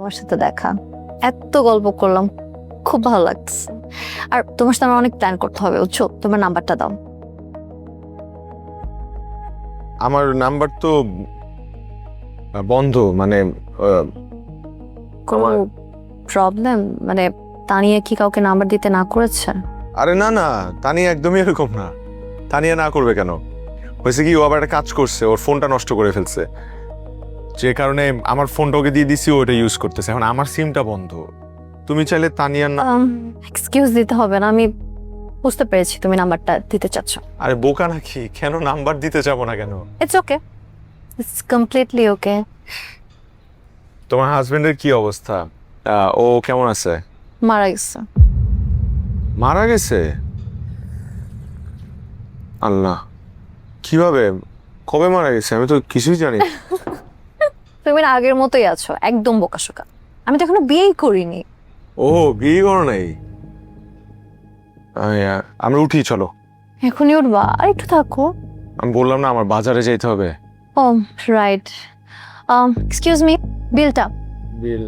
তোমার সাথে দেখা, এত গল্প করলাম, খুব ভালো লাগছে। আর তোমার সাথে আমার অনেক প্ল্যান করতে হবে, বুঝছো? তোমার নাম্বারটা দাও। আমার নাম্বার তো বন্ধ, মানে কোনো প্রবলেম? মানে তানিয়া কি কাউকে নাম্বার দিতে না করেছে? আরে না না, তানিয়া একদমই এরকম না। তানিয়া না করবে কেন? হয়েছে কি, ও আবার একটা কাজ করছে, ওর ফোনটা নষ্ট করে ফেলছে, যে কারণে আমার ফোনটা ওকে দিয়ে দিছি, ও ওটা ইউজ করতেছে। এখন আমার সিমটা বন্ধ। তুমি চাইলে তানিয়ার না। এক্সকিউজ দিতে হবে না, আমি বুঝতে পেরেছি তুমি নাম্বারটা দিতে চাচ্ছ। আরে বোকা নাকি, কেন নাম্বার দিতে যাবো না কেন? ইটস ওকে, ইটস কমপ্লিটলি ওকে। তোমার হাজবেন্ডের কি অবস্থা? ও কেমন আছে? মারা গেছে। মারা গেছে? আল্লাহ, কিভাবে, কবে মারা গেছে? আমি তো কিছুই জানি না। তুমি না আগের মতোই আছো, একদম বোকাশোকা। আমি তো এখনো বিয়েই করিনি। ও, বিয়ে করো নাই? আমরা উঠি, চলো। এখনই উঠবা? আর একটু থাকো। আমি বললাম না, আমার বাজারে যেতে হবে। ও রাইট, এক্সকিউজ মি, বিলটা। বিল